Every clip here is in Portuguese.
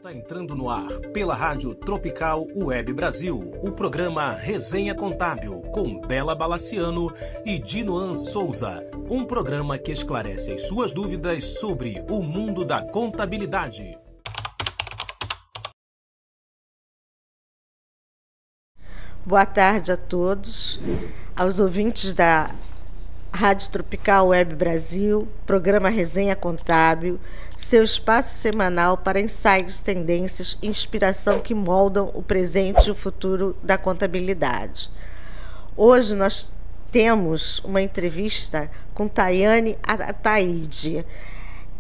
Está entrando no ar, pela Rádio Tropical Web Brasil, o programa Resenha Contábil, com Bela Balaciano e Dinoan Souza. Um programa que esclarece as suas dúvidas sobre o mundo da contabilidade. Boa tarde a todos, aos ouvintes da Rádio Tropical Web Brasil, programa Resenha Contábil, seu espaço semanal para insights, tendências e inspiração que moldam o presente e o futuro da contabilidade. Hoje nós temos uma entrevista com Tayane Ataide.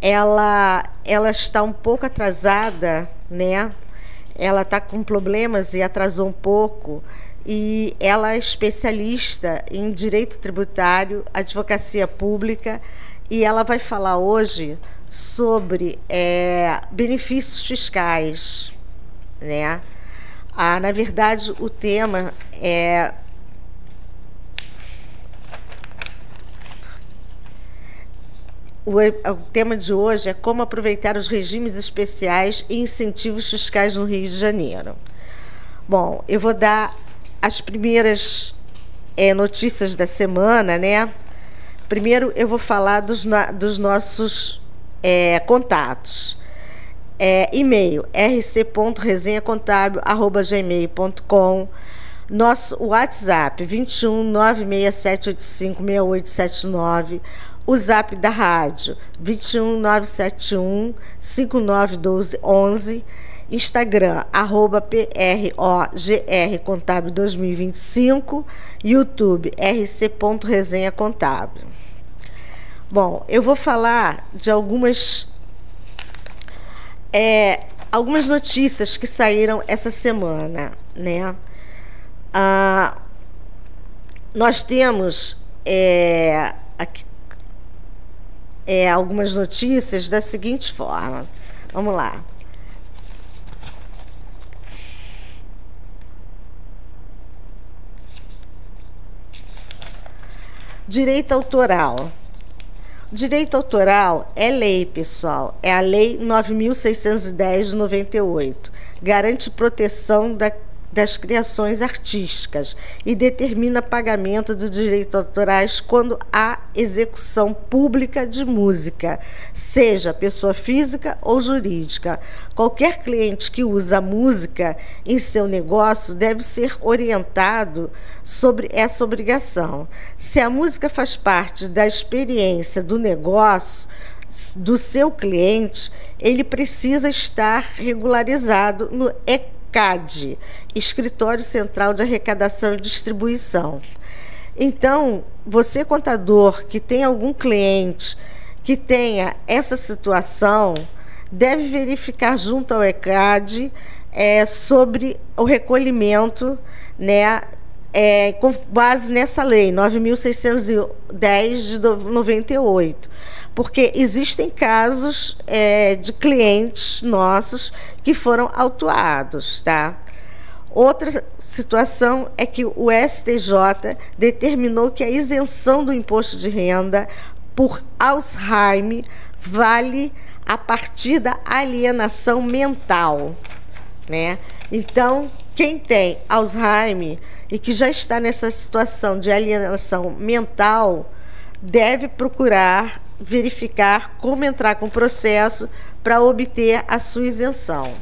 Ela está um pouco atrasada, né? Ela está com problemas e atrasou um pouco. E ela é especialista em direito tributário, advocacia pública, e ela vai falar hoje sobre benefícios fiscais, né? Na verdade, o tema o tema de hoje é como aproveitar os regimes especiais e incentivos fiscais no Rio de Janeiro. Bom, eu vou dar as primeiras notícias da semana, né? Primeiro eu vou falar dos nossos contatos. E-mail rc.resenhacontábil@gmail.com, nosso WhatsApp 21 96785 6879, o Zap da rádio 21 971 591211, Instagram, @PROGR Contábil 2025, YouTube, rc.resenha contábil. Bom, eu vou falar de algumas notícias que saíram essa semana, né? Nós temos aqui, algumas notícias da seguinte forma. Vamos lá. Direito autoral. Direito autoral é lei, pessoal. É a Lei 9.610 de 98. Garante proteção das criações artísticas e determina pagamento dos direitos autorais quando há execução pública de música, seja pessoa física ou jurídica. Qualquer cliente que usa música em seu negócio deve ser orientado sobre essa obrigação. Se a música faz parte da experiência do negócio do seu cliente, ele precisa estar regularizado no ECAD, Escritório Central de Arrecadação e Distribuição. Então, você, contador, que tem algum cliente que tenha essa situação, deve verificar junto ao ECAD sobre o recolhimento, né, com base nessa lei 9.610 de 98. Porque existem casos de clientes nossos que foram autuados, tá? Outra situação é que o STJ determinou que a isenção do imposto de renda por Alzheimer vale a partir da alienação mental, né? Então, quem tem Alzheimer e que já está nessa situação de alienação mental deve procurar verificar como entrar com o processo para obter a sua isenção.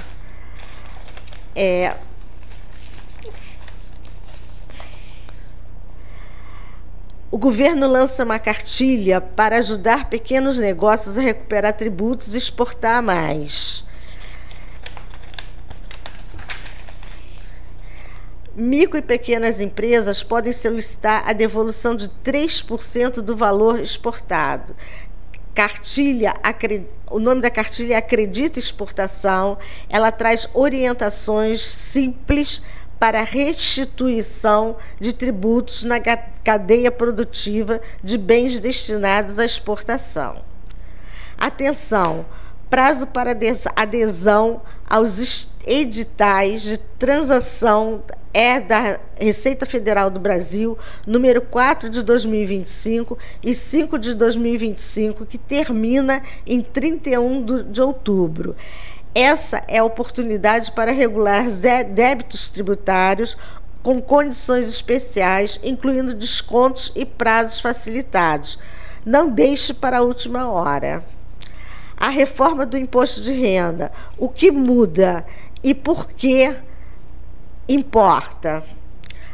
O governo lança uma cartilha para ajudar pequenos negócios a recuperar tributos e exportar mais. Micro e pequenas empresas podem solicitar a devolução de 3% do valor exportado. O nome da cartilha é Acredita Exportação. Ela traz orientações simples para a restituição de tributos na cadeia produtiva de bens destinados à exportação. Atenção! Prazo para adesão aos editais de transação da Receita Federal do Brasil, número 4 de 2025 e 5 de 2025, que termina em 31 de outubro. Essa é a oportunidade para regular débitos tributários com condições especiais, incluindo descontos e prazos facilitados. Não deixe para a última hora. A reforma do imposto de renda, o que muda e por que importa?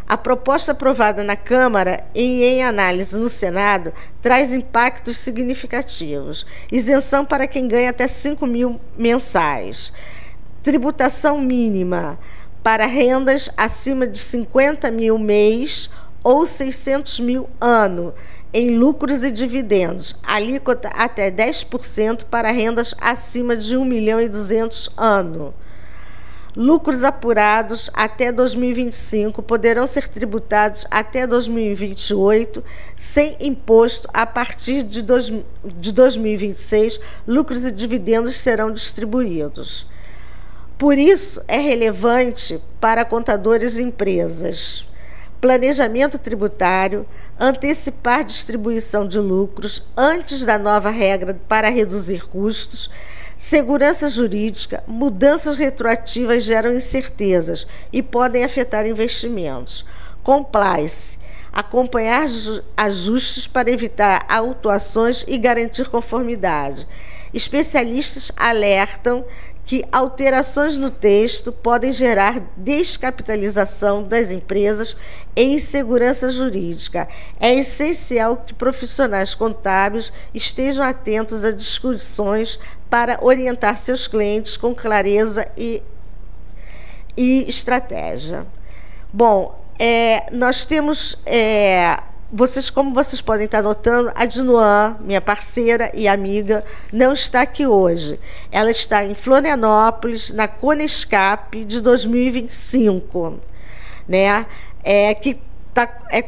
A proposta aprovada na Câmara e em análise no Senado traz impactos significativos. Isenção para quem ganha até 5 mil mensais. Tributação mínima para rendas acima de 50 mil mês ou 600 mil ano em lucros e dividendos. Alíquota até 10% para rendas acima de 1.200.000 ano. Lucros apurados até 2025 poderão ser tributados até 2028 sem imposto. A partir de 2026, lucros e dividendos serão distribuídos. Por isso, é relevante para contadores e empresas. Planejamento tributário, antecipar distribuição de lucros antes da nova regra para reduzir custos. Segurança jurídica, mudanças retroativas geram incertezas e podem afetar investimentos. Compliance, acompanhar ajustes para evitar autuações e garantir conformidade. Especialistas alertam que alterações no texto podem gerar descapitalização das empresas e insegurança jurídica. É essencial que profissionais contábeis estejam atentos a discussões para orientar seus clientes com clareza e estratégia. Bom, nós temos... como vocês podem estar notando, a Dinuan, minha parceira e amiga, não está aqui hoje. Ela está em Florianópolis, na Conescap de 2025, né?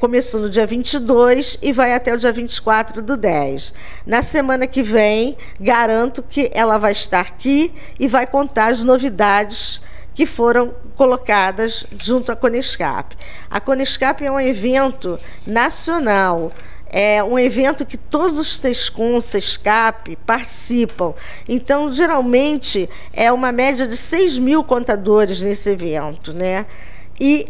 Começou no dia 22 e vai até o dia 24/10. Na semana que vem, garanto que ela vai estar aqui e vai contar as novidades que foram colocadas junto à Conescap. A Conescap é um evento nacional, é um evento que todos os SESCOM, SESCAP participam. Então, geralmente, é uma média de 6 mil contadores nesse evento, né? E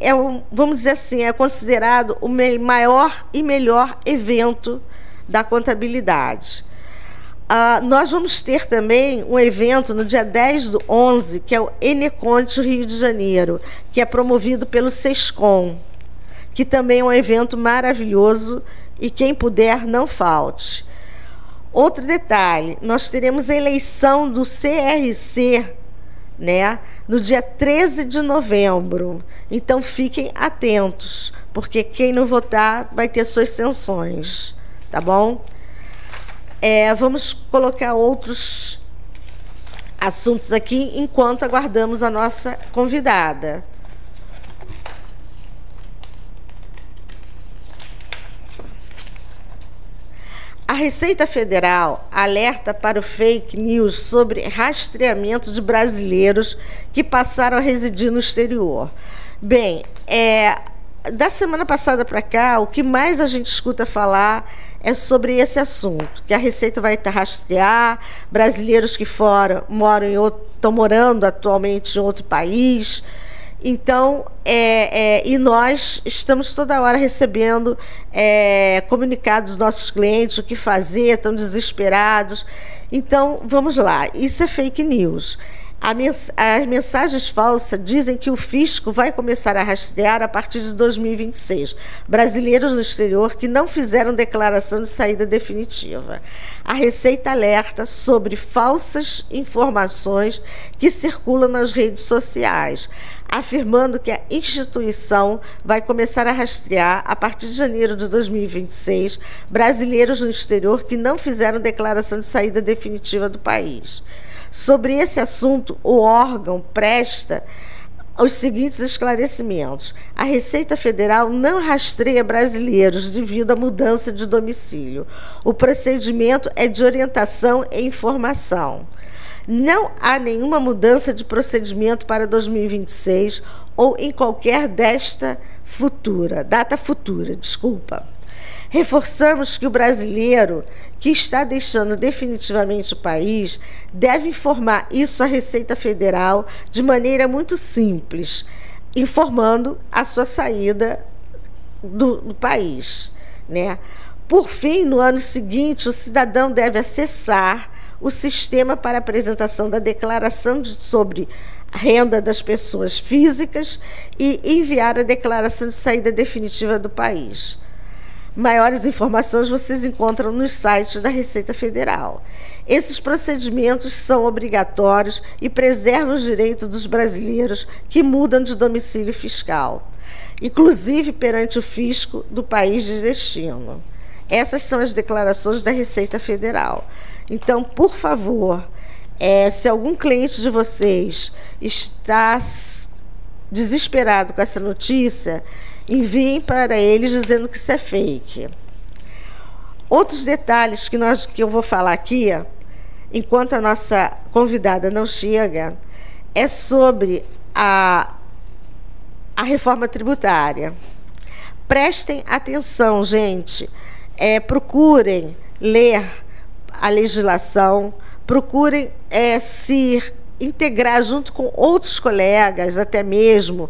vamos dizer assim, é considerado o maior e melhor evento da contabilidade. Nós vamos ter também um evento no dia 10/11, que é o Eneconte Rio de Janeiro, que é promovido pelo SESCOM, que também é um evento maravilhoso e quem puder, não falte. Outro detalhe, nós teremos a eleição do CRC, né, no dia 13 de novembro. Então, fiquem atentos, porque quem não votar vai ter suas sanções, tá bom? Vamos colocar outros assuntos aqui enquanto aguardamos a nossa convidada. A Receita Federal alerta para o fake news sobre rastreamento de brasileiros que passaram a residir no exterior. Bem, da semana passada para cá, o que mais a gente escuta falar é sobre esse assunto, que a Receita vai rastrear brasileiros que estão morando atualmente em outro país. Então, e nós estamos toda hora recebendo comunicados dos nossos clientes, o que fazer, estão desesperados. Então, vamos lá, isso é fake news. As mensagens falsas dizem que o fisco vai começar a rastrear a partir de 2026 brasileiros no exterior que não fizeram declaração de saída definitiva. A Receita alerta sobre falsas informações que circulam nas redes sociais, afirmando que a instituição vai começar a rastrear, a partir de janeiro de 2026, brasileiros no exterior que não fizeram declaração de saída definitiva do país. Sobre esse assunto, o órgão presta os seguintes esclarecimentos. A Receita Federal não rastreia brasileiros devido à mudança de domicílio. O procedimento é de orientação e informação. Não há nenhuma mudança de procedimento para 2026 ou em qualquer data futura. Reforçamos que o brasileiro que está deixando definitivamente o país deve informar isso à Receita Federal de maneira muito simples, informando a sua saída do país, né? Por fim, no ano seguinte, o cidadão deve acessar o sistema para apresentação da declaração sobre a renda das pessoas físicas e enviar a declaração de saída definitiva do país. Maiores informações vocês encontram nos sites da Receita Federal. Esses procedimentos são obrigatórios e preservam os direitos dos brasileiros que mudam de domicílio fiscal, inclusive perante o fisco do país de destino. Essas são as declarações da Receita Federal. Então, por favor, se algum cliente de vocês está desesperado com essa notícia, enviem para eles dizendo que isso é fake. Outros detalhes que eu vou falar aqui, enquanto a nossa convidada não chega, é sobre a reforma tributária. Prestem atenção, gente. Procurem ler a legislação, procurem se integrar junto com outros colegas, até mesmo,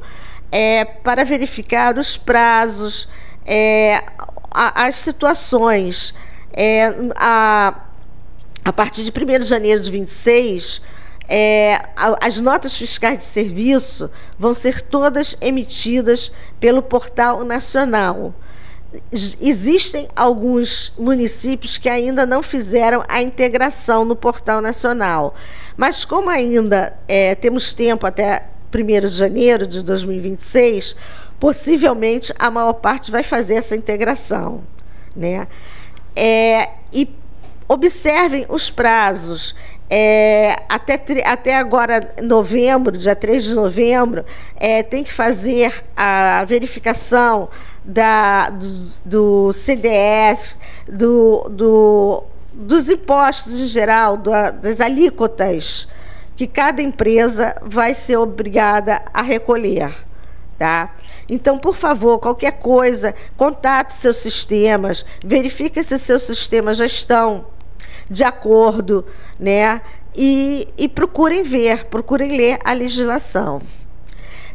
para verificar os prazos, as situações. A partir de 1º de janeiro de 26, as notas fiscais de serviço vão ser todas emitidas pelo Portal Nacional. Existem alguns municípios que ainda não fizeram a integração no Portal Nacional, mas como ainda temos tempo até 1º de janeiro de 2026, possivelmente a maior parte vai fazer essa integração, né? E observem os prazos. Até agora, novembro, dia 3 de novembro, tem que fazer a verificação do CDS, dos impostos em geral, das alíquotas que cada empresa vai ser obrigada a recolher, tá? Então, por favor, qualquer coisa, contate seus sistemas, verifique se seus sistemas já estão de acordo, né? E procurem ler a legislação.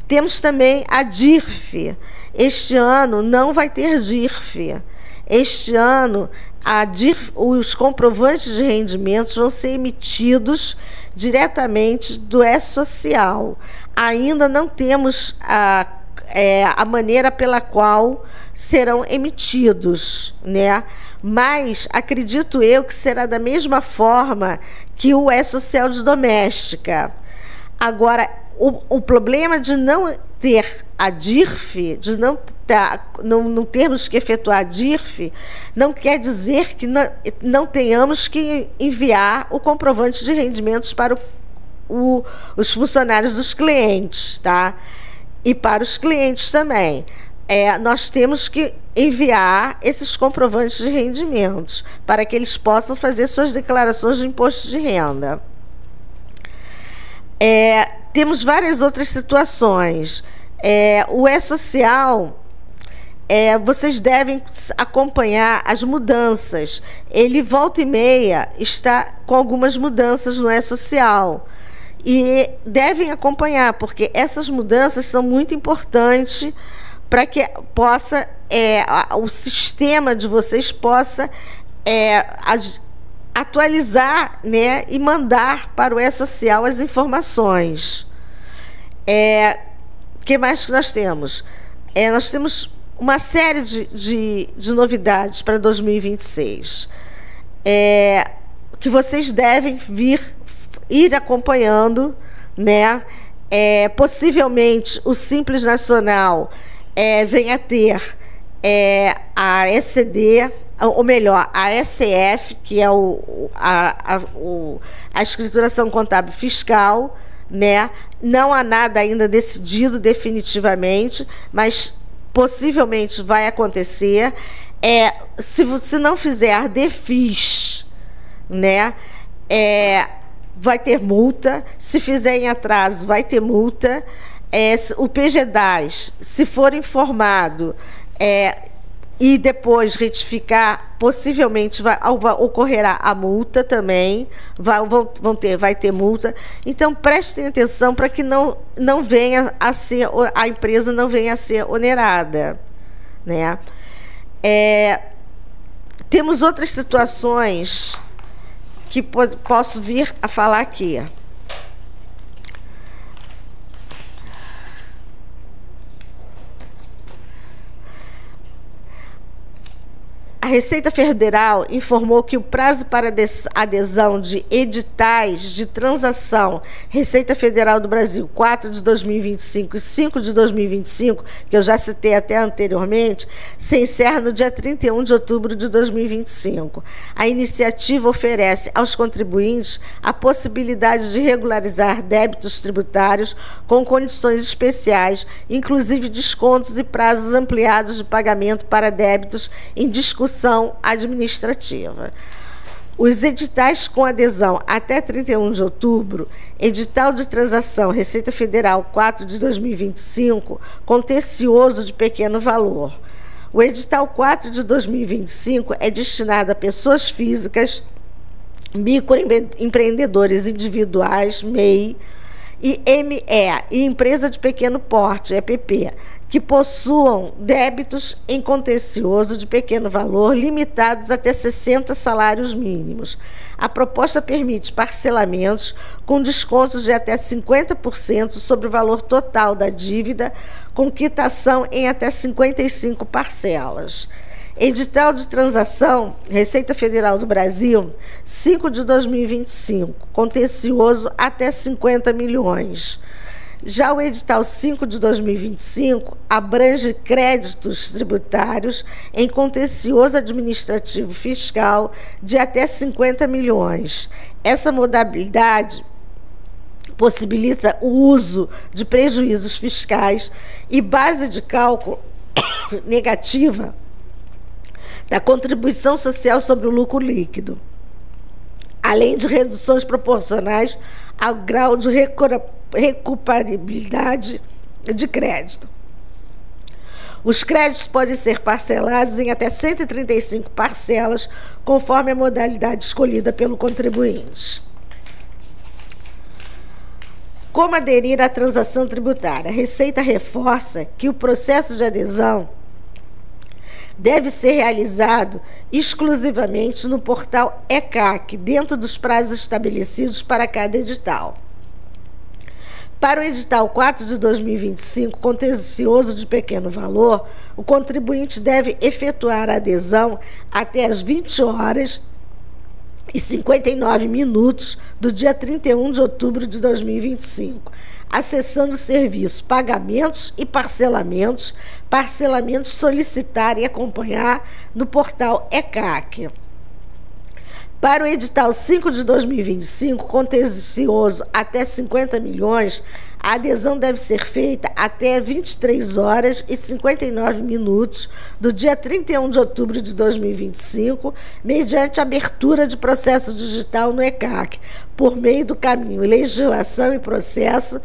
Temos também a DIRF. Este ano não vai ter DIRF. Este ano, os comprovantes de rendimentos vão ser emitidos diretamente do E-Social. Ainda não temos a maneira pela qual serão emitidos, né? Mas acredito eu que será da mesma forma que o E-Social de doméstica. Agora, o problema de não ter a DIRF, de não termos que efetuar a DIRF, não quer dizer que não tenhamos que enviar o comprovante de rendimentos para os funcionários dos clientes, tá? E para os clientes também. Nós temos que enviar esses comprovantes de rendimentos para que eles possam fazer suas declarações de imposto de renda. Temos várias outras situações. O E-Social, vocês devem acompanhar as mudanças. Ele, volta e meia, está com algumas mudanças no E-Social. E devem acompanhar, porque essas mudanças são muito importantes para que o sistema de vocês possa atualizar, né, e mandar para o E-Social as informações. Que mais que nós temos? Nós temos uma série de novidades para 2026, que vocês devem ir acompanhando, né? Possivelmente o Simples Nacional venha a ter a ECD, ou melhor, a ECF, que é a escrituração contábil fiscal, né? Não há nada ainda decidido definitivamente, mas possivelmente vai acontecer. Se você não fizer a DEFIS, né? Vai ter multa. Se fizer em atraso, vai ter multa. O PGDAS, se for informado, e depois retificar, possivelmente ocorrerá a multa também, vai ter multa. Então prestem atenção para que não venha a ser, a empresa não venha a ser onerada, né? Temos outras situações que posso vir a falar aqui. A Receita Federal informou que o prazo para adesão de editais de transação Receita Federal do Brasil 4 de 2025 e 5 de 2025, que eu já citei até anteriormente, se encerra no dia 31 de outubro de 2025. A iniciativa oferece aos contribuintes a possibilidade de regularizar débitos tributários com condições especiais, inclusive descontos e prazos ampliados de pagamento para débitos em discussão administrativa. Os editais com adesão até 31 de outubro, edital de transação Receita Federal 4 de 2025, contencioso de pequeno valor. O edital 4 de 2025 é destinado a pessoas físicas, microempreendedores individuais, MEI, e ME, e empresa de pequeno porte, EPP, que possuam débitos em contencioso de pequeno valor limitados até 60 salários mínimos. A proposta permite parcelamentos com descontos de até 50% sobre o valor total da dívida, com quitação em até 55 parcelas. Edital de transação Receita Federal do Brasil 5 de 2025, contencioso até 50 milhões. Já o edital 5 de 2025 abrange créditos tributários em contencioso administrativo fiscal de até 50 milhões. Essa modalidade possibilita o uso de prejuízos fiscais e base de cálculo negativa da contribuição social sobre o lucro líquido, além de reduções proporcionais ao grau de recuperabilidade de crédito. Os créditos podem ser parcelados em até 135 parcelas, conforme a modalidade escolhida pelo contribuinte. Como aderir à transação tributária? A Receita reforça que o processo de adesão deve ser realizado exclusivamente no portal ECAC, dentro dos prazos estabelecidos para cada edital. Para o edital 4 de 2025, contencioso de pequeno valor, o contribuinte deve efetuar a adesão até às 20 horas e 59 minutos do dia 31 de outubro de 2025, acessando o serviço Pagamentos e Parcelamentos, solicitar e acompanhar no portal ECAC. Para o edital 5 de 2025, contencioso até 50 milhões, a adesão deve ser feita até 23 horas e 59 minutos do dia 31 de outubro de 2025, mediante abertura de processo digital no ECAC, por meio do caminho Legislação e Processo,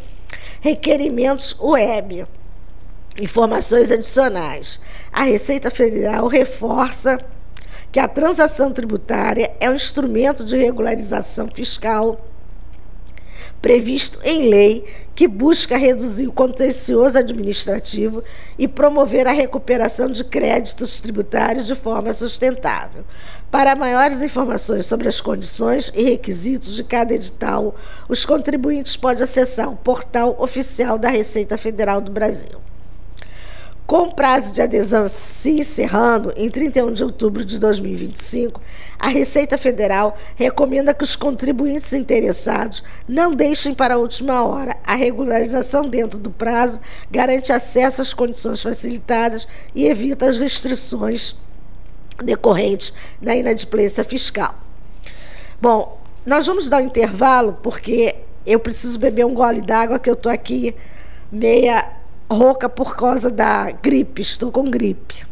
Requerimentos web. Informações adicionais. A Receita Federal reforça que a transação tributária é um instrumento de regularização fiscal previsto em lei que busca reduzir o contencioso administrativo e promover a recuperação de créditos tributários de forma sustentável. Para maiores informações sobre as condições e requisitos de cada edital, os contribuintes podem acessar o portal oficial da Receita Federal do Brasil. Com o prazo de adesão se encerrando em 31 de outubro de 2025, a Receita Federal recomenda que os contribuintes interessados não deixem para a última hora. A regularização dentro do prazo garante acesso às condições facilitadas e evita as restrições decorrentes da inadimplência fiscal. Bom, nós vamos dar um intervalo porque eu preciso beber um gole d'água, que eu estou aqui meia rouca por causa da gripe, estou com gripe.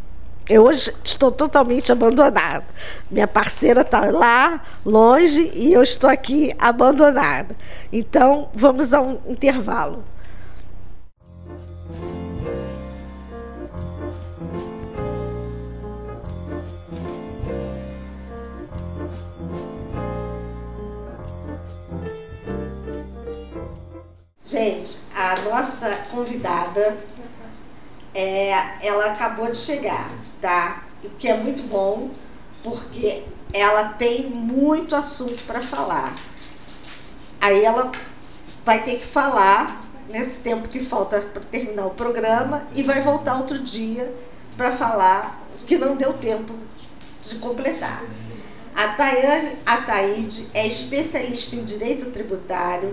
Eu hoje estou totalmente abandonada. Minha parceira está lá, longe, e eu estou aqui abandonada. Então, vamos a um intervalo. Gente, a nossa convidada, ela acabou de chegar, tá? O que é muito bom, porque ela tem muito assunto para falar. Aí ela vai ter que falar nesse tempo que falta para terminar o programa e vai voltar outro dia para falar que não deu tempo de completar. A Tayane Ataide é especialista em direito tributário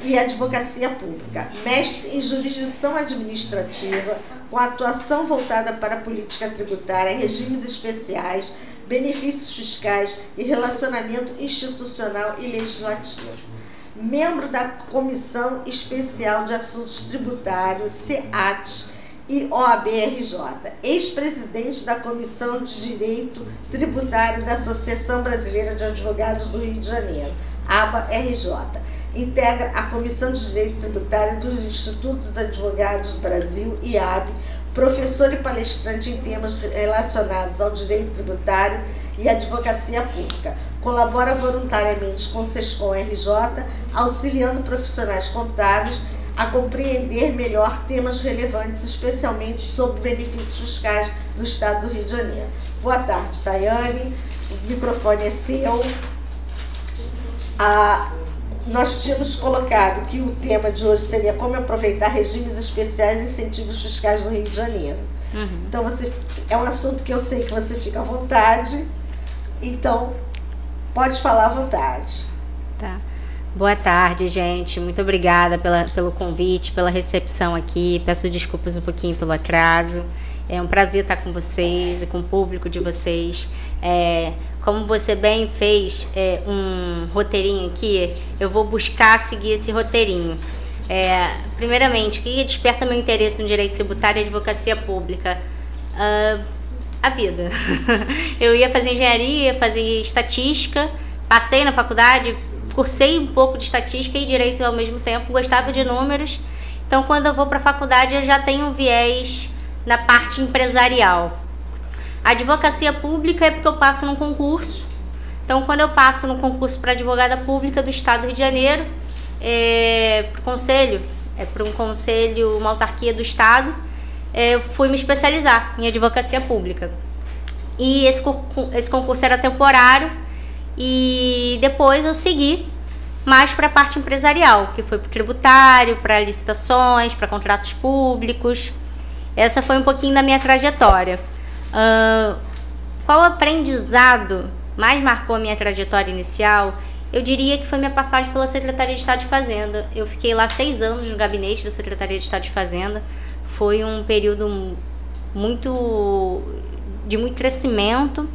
e advocacia pública, mestre em jurisdição administrativa, com atuação voltada para a política tributária, regimes especiais, benefícios fiscais e relacionamento institucional e legislativo. Membro da Comissão Especial de Assuntos Tributários, SEAT e OAB-RJ, ex-presidente da Comissão de Direito Tributário da Associação Brasileira de Advogados do Rio de Janeiro, ABA-RJ. Integra a Comissão de Direito Tributário dos Institutos dos Advogados do Brasil, IAB, professor e palestrante em temas relacionados ao direito tributário e advocacia pública. Colabora voluntariamente com o SESCOM RJ, auxiliando profissionais contábeis a compreender melhor temas relevantes, especialmente sobre benefícios fiscais no estado do Rio de Janeiro. Boa tarde, Tayane. O microfone é seu. Nós tínhamos colocado que o tema de hoje seria como aproveitar regimes especiais e incentivos fiscais no Rio de Janeiro. Então, é um assunto que eu sei que você fica à vontade, então pode falar à vontade. Tá. Boa tarde, gente. Muito obrigada pelo convite, pela recepção aqui. Peço desculpas um pouquinho pelo atraso. É um prazer estar com vocês e com o público de vocês. Como você bem fez um roteirinho aqui, eu vou buscar seguir esse roteirinho. Primeiramente, o que desperta meu interesse no direito tributário e advocacia pública? A vida. Eu ia fazer engenharia, fazer estatística, passei na faculdade, cursei um pouco de estatística e direito ao mesmo tempo, gostava de números. Então, quando eu vou para a faculdade, eu já tenho um viés na parte empresarial. A advocacia pública é porque eu passo num concurso. Então, quando eu passo no concurso para advogada pública do estado do Rio de Janeiro, para um conselho, uma autarquia do estado, eu fui me especializar em advocacia pública. E esse concurso era temporário e depois eu segui mais para a parte empresarial, que foi para o tributário, para licitações, para contratos públicos. Essa foi um pouquinho da minha trajetória. Qual aprendizado mais marcou a minha trajetória inicial? Eu diria que foi minha passagem pela Secretaria de Estado de Fazenda. Eu fiquei lá 6 anos no gabinete da Secretaria de Estado de Fazenda. Foi um período de muito crescimento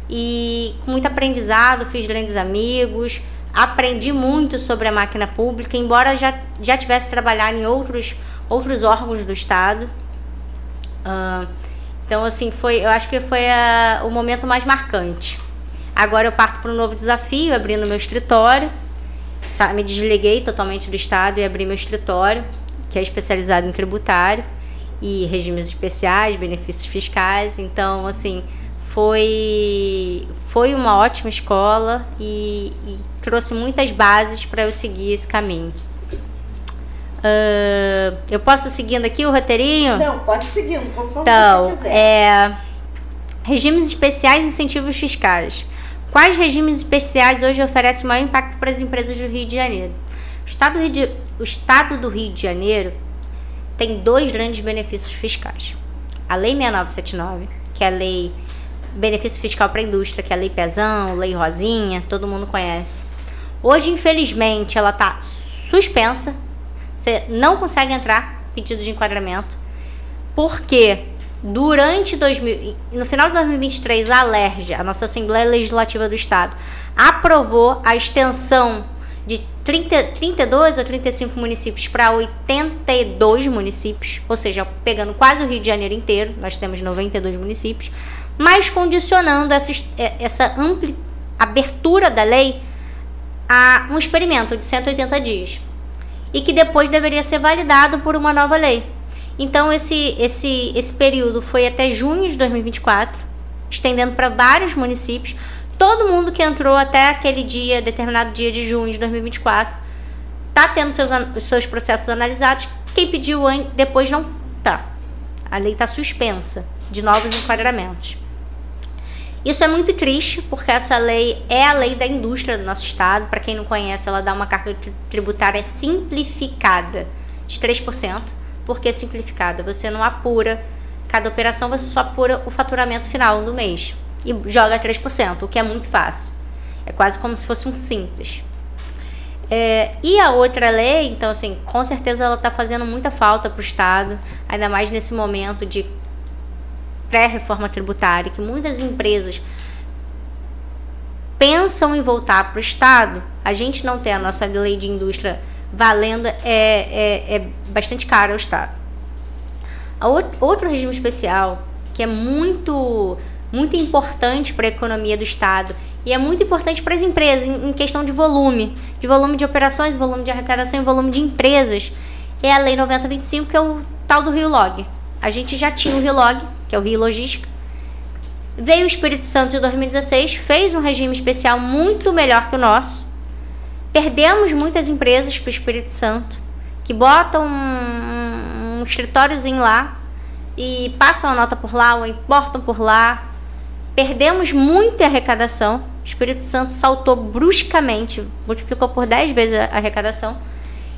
e com muito aprendizado. Fiz grandes amigos, aprendi muito sobre a máquina pública, embora já tivesse trabalhado em outros órgãos do Estado. Então, assim, eu acho que foi o momento mais marcante. Agora eu parto para um novo desafio, abrindo meu escritório. Me desliguei totalmente do Estado e abri meu escritório, que é especializado em tributário e regimes especiais, benefícios fiscais. Então, assim, foi uma ótima escola e trouxe muitas bases para eu seguir esse caminho. Eu posso seguindo aqui o roteirinho? Não, pode seguindo, conforme você quiser. Regimes especiais e incentivos fiscais. Quais regimes especiais hoje oferecem maior impacto para as empresas do Rio de Janeiro? O Estado do Rio de Janeiro tem 2 grandes benefícios fiscais. A Lei 6979, que é a lei benefício fiscal para a indústria, que é a Lei Pezão, Lei Rosinha, todo mundo conhece. Hoje, infelizmente, ela está suspensa. Você não consegue entrar pedido de enquadramento, porque no final de 2023, a ALERJ, a nossa Assembleia Legislativa do Estado, aprovou a extensão de 32 ou 35 municípios para 82 municípios, ou seja, pegando quase o Rio de Janeiro inteiro. Nós temos 92 municípios, mas condicionando essa ampla abertura da lei a um experimento de 180 dias. E que depois deveria ser validado por uma nova lei. Então, esse período foi até junho de 2024, estendendo para vários municípios. Todo mundo que entrou até aquele determinado dia de junho de 2024, está tendo os seus processos analisados, quem pediu depois não está. A lei está suspensa de novos enquadramentos. Isso é muito triste, porque essa lei é a lei da indústria do nosso estado. Para quem não conhece, ela dá uma carga tributária simplificada de 3%. Por que simplificada? Você não apura cada operação, você só apura o faturamento final do mês e joga 3%, o que é muito fácil. É quase como se fosse um simples. E a outra lei, então assim, com certeza ela está fazendo muita falta para o estado, ainda mais nesse momento de pré-reforma tributária, que muitas empresas pensam em voltar para o estado. A gente não tem a nossa lei de indústria valendo, é bastante caro ao estado. Outro regime especial que é muito importante para a economia do estado e é muito importante para as empresas em questão de volume de operações, volume de arrecadação e volume de empresas, é a Lei 9025, que é o tal do Rio Log. A gente já tinha o Rio Log, que é o Rio Logística. Veio o Espírito Santo em 2016, fez um regime especial muito melhor que o nosso. Perdemos muitas empresas para o Espírito Santo, que botam um escritóriozinho lá e passam a nota por lá ou importam por lá. Perdemos muita arrecadação. O Espírito Santo saltou bruscamente, multiplicou por 10 vezes a arrecadação.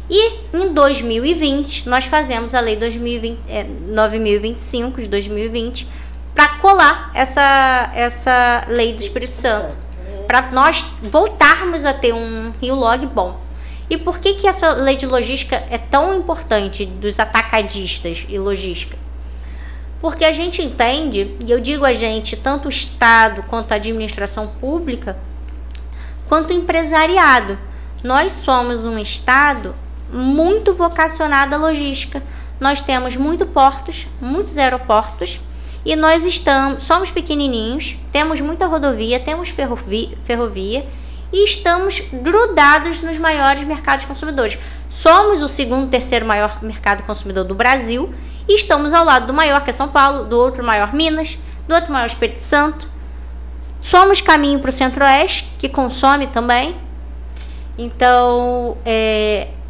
E em 2020, nós fazemos a Lei 9.025 de 2020 para colar essa lei do Espírito Santo, para nós voltarmos a ter um Rio Log bom. E por que essa lei de logística é tão importante dos atacadistas e logística? Porque a gente entende, e eu digo a gente, tanto o Estado quanto a administração pública, quanto o empresariado. Nós somos um Estado muito vocacionado à logística. Nós temos muitos portos, muitos aeroportos, e nós somos pequenininhos, temos muita rodovia, temos ferrovia, e estamos grudados nos maiores mercados consumidores. Somos o segundo, terceiro maior mercado consumidor do Brasil, e estamos ao lado do maior, que é São Paulo, do outro maior Minas, do outro maior Espírito Santo. Somos caminho para o Centro-Oeste, que consome também. Então,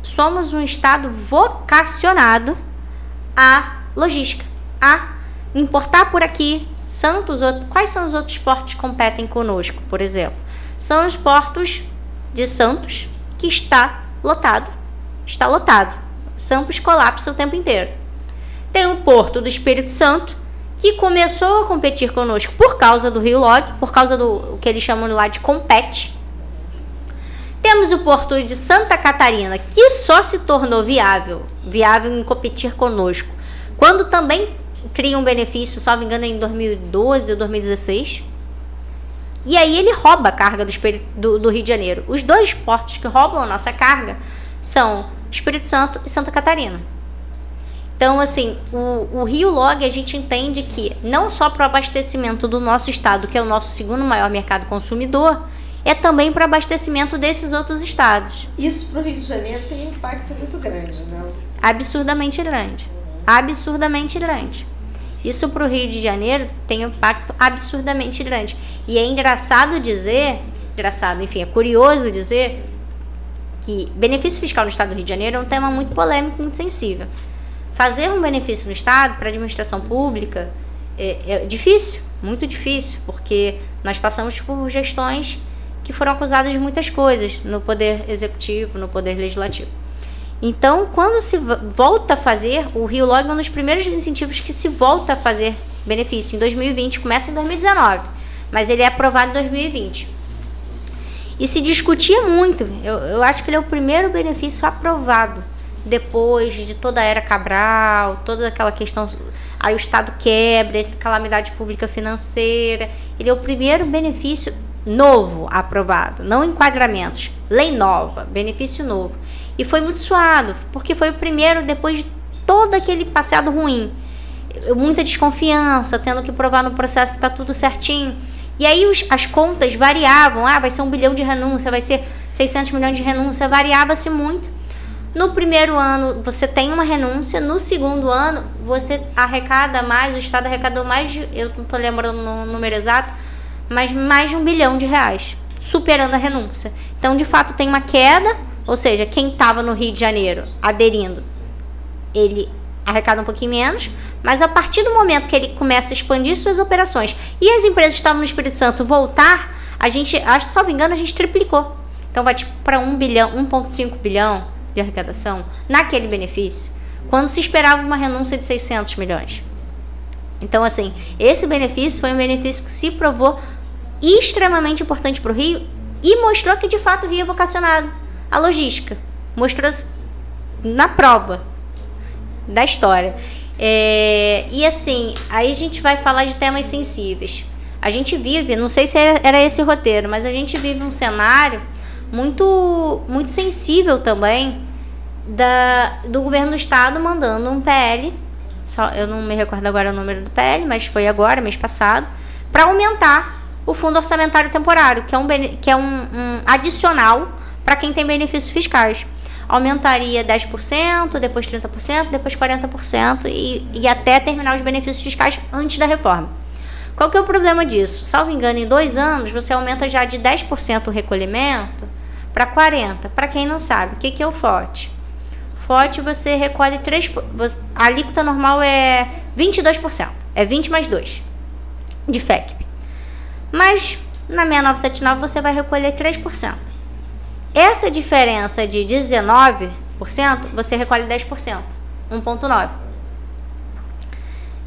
somos um estado vocacionado à logística, a importar por aqui. Quais são os outros portos que competem conosco, por exemplo? São os portos de Santos, que está lotado. Está lotado. Santos colapsa o tempo inteiro. Tem o Porto do Espírito Santo, que começou a competir conosco por causa do Rio Log, por causa do que eles chamam lá de compete. Temos o Porto de Santa Catarina, que só se tornou viável em competir conosco, quando também cria um benefício, salvo engano, em 2012 ou 2016. E aí ele rouba a carga do Rio de Janeiro. Os dois portos que roubam a nossa carga são Espírito Santo e Santa Catarina. Então, assim, o Rio Log, a gente entende que não só para o abastecimento do nosso estado, que é o nosso segundo maior mercado consumidor, é também para o abastecimento desses outros estados. Isso para o Rio de Janeiro tem um impacto muito grande, não? Absurdamente grande. Absurdamente grande. Isso para o Rio de Janeiro tem um impacto absurdamente grande. E é é curioso dizer que benefício fiscal no estado do Rio de Janeiro é um tema muito polêmico, muito sensível. Fazer um benefício no estado para a administração pública é difícil, muito difícil, porque nós passamos por gestões que foram acusadas de muitas coisas no poder executivo, no poder legislativo. Então, quando se volta a fazer, o Rio Log é um dos primeiros incentivos que se volta a fazer benefício. Em 2020, começa em 2019, mas ele é aprovado em 2020. E se discutia muito, eu acho que ele é o primeiro benefício aprovado, depois de toda a era Cabral, toda aquela questão, aí o Estado quebra, calamidade pública financeira. Ele é o primeiro benefício novo aprovado, não enquadramentos, lei nova, benefício novo. E foi muito suado, porque foi o primeiro depois de todo aquele passado ruim, muita desconfiança, tendo que provar no processo que está tudo certinho. E aí as contas variavam, vai ser 1 bilhão de renúncia, vai ser 600 milhões de renúncia, variava-se muito. No primeiro ano você tem uma renúncia, no segundo ano você arrecada mais, o Estado arrecadou mais, eu não estou lembrando o número exato, mas mais de R$1 bilhão, superando a renúncia. Então, de fato, tem uma queda, Ou seja, quem estava no Rio de Janeiro aderindo, ele arrecada um pouquinho menos, mas a partir do momento que ele começa a expandir suas operações e as empresas que estavam no Espírito Santo voltar, a gente, acho que, salvo engano, a gente triplicou. Então vai tipo para 1 bilhão, 1,5 bilhão de arrecadação naquele benefício, quando se esperava uma renúncia de 600 milhões. Então, assim, esse benefício foi um benefício que se provou extremamente importante para o Rio e mostrou que, de fato, o Rio é vocacionado à logística. Mostrou na prova da história. E, assim, aí a gente vai falar de temas sensíveis. A gente vive, não sei se era esse o roteiro, mas a gente vive um cenário muito, muito sensível também do governo do estado mandando um PL, eu não me recordo agora o número do PL, mas foi agora, mês passado, para aumentar o fundo orçamentário temporário, que é um adicional para quem tem benefícios fiscais. Aumentaria 10%, depois 30%, depois 40% e até terminar os benefícios fiscais antes da reforma. Qual que é o problema disso? Salvo engano, em 2 anos, você aumenta já de 10% o recolhimento para 40%. Para quem não sabe, o que é o FOT? FOT você recolhe 3%. A alíquota normal é 22%. É 20 mais 2 de FECP. Mas na 6979 você vai recolher 3%. Essa diferença de 19%, você recolhe 10%. 1,9%.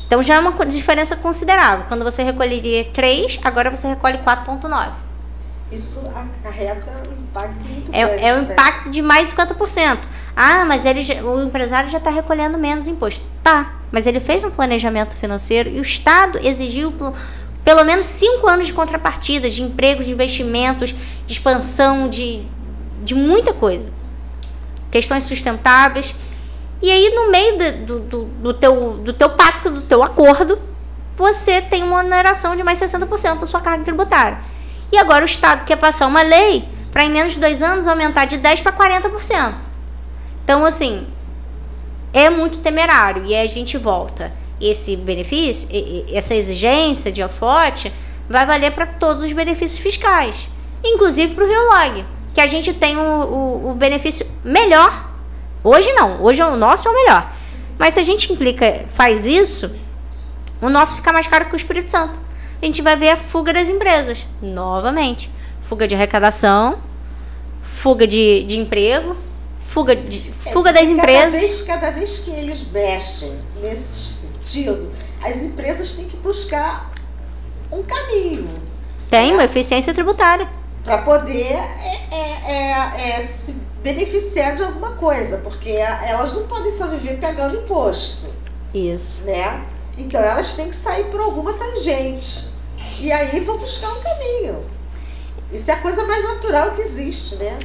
Então já é uma diferença considerável. Quando você recolheria 3, agora você recolhe 4,9. Isso acarreta um impacto muito grande. É um impacto de mais de 50%. Ah, mas o empresário já está recolhendo menos imposto. Tá, mas ele fez um planejamento financeiro e o Estado exigiu pelo menos 5 anos de contrapartida, de emprego, de investimentos, de expansão, de muita coisa. Questões sustentáveis. E aí, no meio do teu pacto, do teu acordo, você tem uma oneração de mais 60% da sua carga tributária. E agora o Estado quer passar uma lei para, em menos de 2 anos, aumentar de 10% para 40%. Então, assim, é muito temerário. E aí a gente volta. Esse benefício, essa exigência de FOT, vai valer para todos os benefícios fiscais. Inclusive para o Rio Log, que a gente tem o benefício melhor. Hoje não, hoje o nosso é o melhor. Mas se a gente faz isso, o nosso fica mais caro que o Espírito Santo. A gente vai ver a fuga das empresas, novamente. Fuga de arrecadação, fuga de emprego, fuga das empresas. Cada vez que eles mexem nesse sentido, as empresas têm que buscar um caminho. Tem uma eficiência tributária. Para poder se beneficiar de alguma coisa, porque elas não podem só viver pegando imposto. Isso. Né? Então elas têm que sair por alguma tangente. E aí vão buscar um caminho. Isso é a coisa mais natural que existe, né?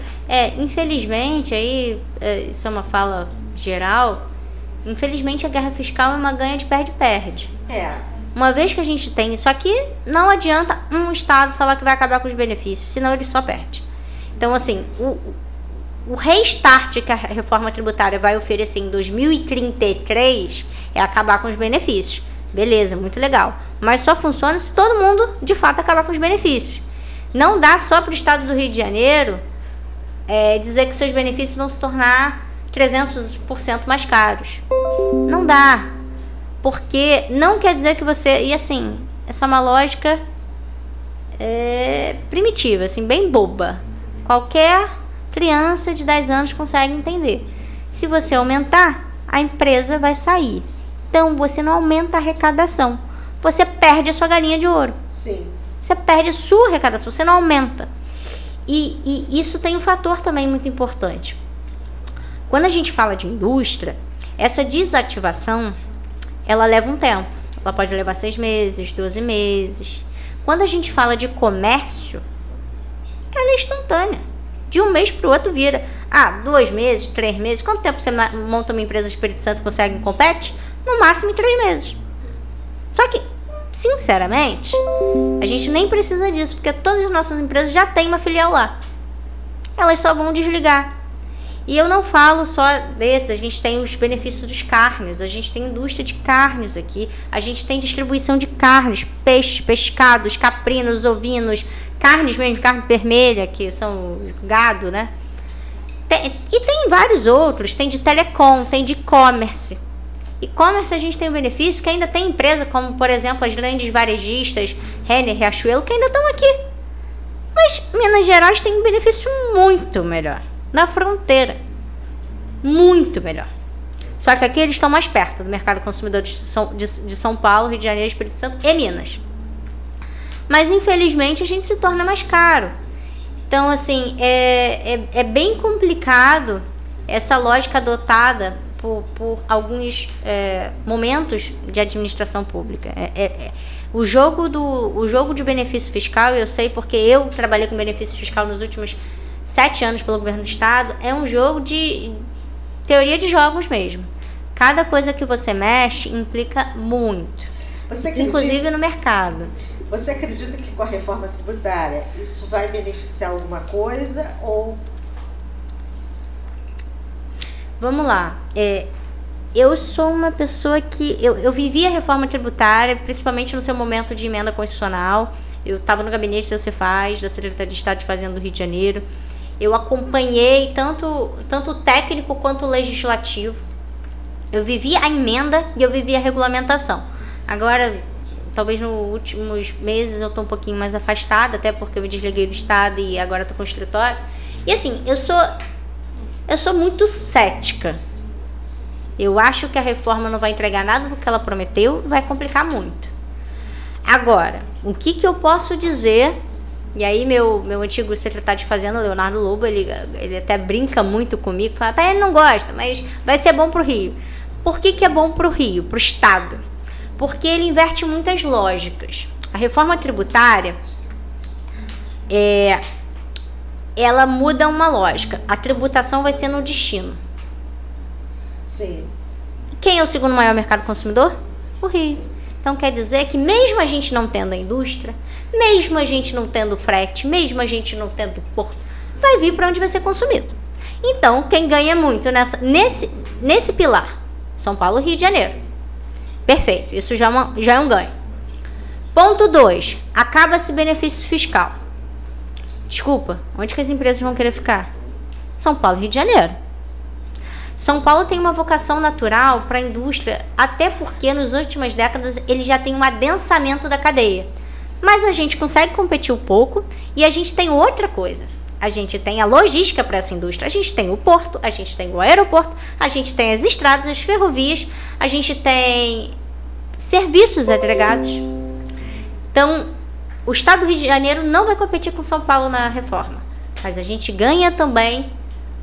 Infelizmente, aí, isso é uma fala geral, infelizmente a guerra fiscal é uma ganha de perde-perde. Uma vez que a gente tem isso aqui, não adianta um Estado falar que vai acabar com os benefícios, senão ele só perde. Então, assim, o restart que a reforma tributária vai oferecer em 2033 é acabar com os benefícios. Beleza, muito legal. Mas só funciona se todo mundo, de fato, acabar com os benefícios. Não dá só para o Estado do Rio de Janeiro dizer que seus benefícios vão se tornar 300% mais caros. Não dá. Porque não quer dizer que você... E assim, essa é uma lógica primitiva, assim, bem boba. Qualquer criança de 10 anos consegue entender. Se você aumentar, a empresa vai sair. Então, você não aumenta a arrecadação. Você perde a sua galinha de ouro. Sim. Você perde a sua arrecadação, você não aumenta. E isso tem um fator também muito importante. Quando a gente fala de indústria, essa desativação, ela leva um tempo. Ela pode levar 6 meses, 12 meses. Quando a gente fala de comércio, ela é instantânea. De um mês para o outro vira. 2 meses, 3 meses. Quanto tempo você monta uma empresa do Espírito Santo e consegue compete? No máximo em 3 meses. Só que, sinceramente, a gente nem precisa disso, porque todas as nossas empresas já têm uma filial lá. Elas só vão desligar. E eu não falo só desses, a gente tem os benefícios dos carnes, a gente tem indústria de carnes aqui, a gente tem distribuição de carnes, peixes, pescados, caprinos, ovinos, carnes mesmo, carne vermelha, que são gado, né? E tem vários outros, tem de telecom, tem de e-commerce. E-commerce a gente tem um benefício que ainda tem empresa, como por exemplo as grandes varejistas, Renner, Riachuelo, que ainda estão aqui. Mas Minas Gerais tem um benefício muito melhor, na fronteira. Muito melhor. Só que aqui eles estão mais perto do mercado consumidor de São Paulo, Rio de Janeiro, Espírito Santo e Minas. Mas infelizmente a gente se torna mais caro. Então assim, é bem complicado essa lógica adotada por alguns momentos de administração pública. O jogo de benefício fiscal, eu sei porque eu trabalhei com benefício fiscal nos últimos 7 anos pelo governo do estado, é um jogo de teoria de jogos mesmo. Cada coisa que você mexe implica muito, inclusive no mercado. Você acredita que com a reforma tributária isso vai beneficiar alguma coisa ou... Vamos lá, eu sou uma pessoa que... Eu vivi a reforma tributária, principalmente no seu momento de emenda constitucional. Eu estava no gabinete da Cefaz, da Secretaria de Estado de Fazenda do Rio de Janeiro. Eu acompanhei tanto o técnico quanto o legislativo. Eu vivi a emenda e eu vivi a regulamentação. Agora, talvez nos últimos meses eu estou um pouquinho mais afastada, até porque eu me desliguei do Estado e agora estou com o escritório. E assim, eu sou muito cética. Eu acho que a reforma não vai entregar nada do que ela prometeu e vai complicar muito. Agora, o que eu posso dizer... E aí meu antigo secretário de Fazenda, Leonardo Lobo, ele até brinca muito comigo, fala, tá, ele não gosta, mas vai ser bom pro Rio. Por que é bom pro Rio, pro Estado? Porque ele inverte muitas lógicas. A reforma tributária, ela muda uma lógica. A tributação vai ser no destino. Sim. Quem é o segundo maior mercado consumidor? O Rio. Então quer dizer que mesmo a gente não tendo a indústria, mesmo a gente não tendo frete, mesmo a gente não tendo porto, vai vir para onde vai ser consumido. Então quem ganha muito nesse pilar, São Paulo, Rio de Janeiro. Perfeito, isso já é um ganho. Ponto 2, acaba-se benefício fiscal. Desculpa, onde que as empresas vão querer ficar? São Paulo, Rio de Janeiro. São Paulo tem uma vocação natural para a indústria, até porque nas últimas décadas ele já tem um adensamento da cadeia. Mas a gente consegue competir um pouco e a gente tem outra coisa. A gente tem a logística para essa indústria. A gente tem o porto, a gente tem o aeroporto, a gente tem as estradas, as ferrovias, a gente tem serviços agregados. Então, o estado do Rio de Janeiro não vai competir com São Paulo na reforma. Mas a gente ganha também.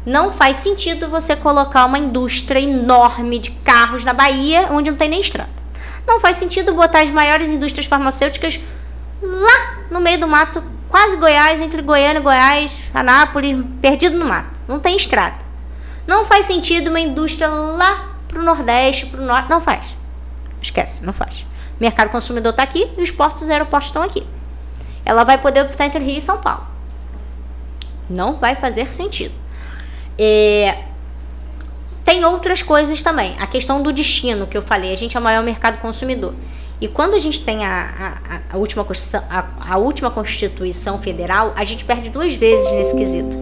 Não faz sentido você colocar uma indústria enorme de carros na Bahia, onde não tem nem estrada. Não faz sentido botar as maiores indústrias farmacêuticas lá no meio do mato, quase Goiás, entre Goiânia e Goiás, Anápolis, perdido no mato. Não tem estrada. Não faz sentido uma indústria lá pro Nordeste, pro Norte. Não faz. Esquece, não faz. O mercado consumidor está aqui e os portos e aeroportos estão aqui. Ela vai poder optar entre Rio e São Paulo. Não vai fazer sentido. Tem outras coisas também. A questão do destino que eu falei. A gente é o maior mercado consumidor. E quando a gente tem a última Constituição Federal, a gente perde 2 vezes nesse quesito.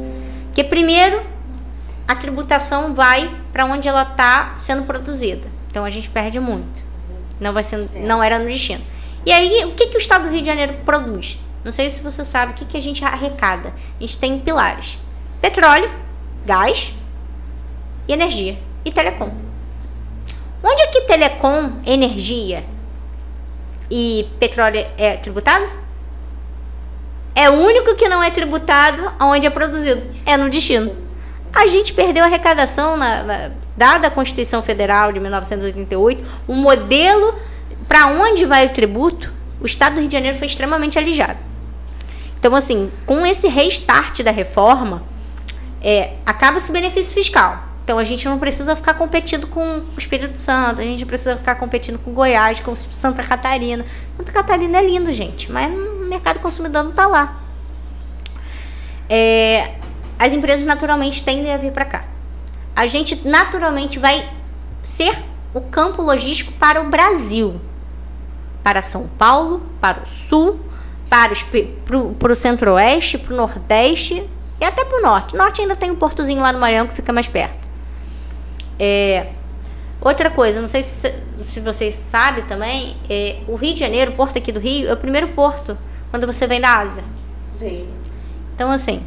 Porque primeiro, a tributação vai para onde ela está sendo produzida. Então a gente perde muito. Não era no destino. E aí, o que o estado do Rio de Janeiro produz? Não sei se você sabe o que a gente arrecada. A gente tem pilares: petróleo, gás e energia e telecom. Onde é que telecom, energia e petróleo é tributado? É o único que não é tributado onde é produzido, é no destino. A gente perdeu a arrecadação dada a Constituição Federal de 1988, o modelo para onde vai o tributo. O estado do Rio de Janeiro foi extremamente alijado. Então assim, com esse restart da reforma, acaba-se o benefício fiscal. Então a gente não precisa ficar competindo com o Espírito Santo, a gente não precisa ficar competindo com Goiás, com Santa Catarina. Santa Catarina é lindo, gente, mas o mercado consumidor não está lá. As empresas naturalmente tendem a vir para cá. A gente naturalmente vai ser o campo logístico para o Brasil, para São Paulo, para o Sul, para o Centro-Oeste, para o Nordeste. E até pro norte. Norte ainda tem um portozinho lá no Maranhão que fica mais perto. Outra coisa, não sei se vocês sabem também, o Rio de Janeiro, o porto aqui do Rio, é o primeiro porto quando você vem da Ásia. Sim. Então, assim,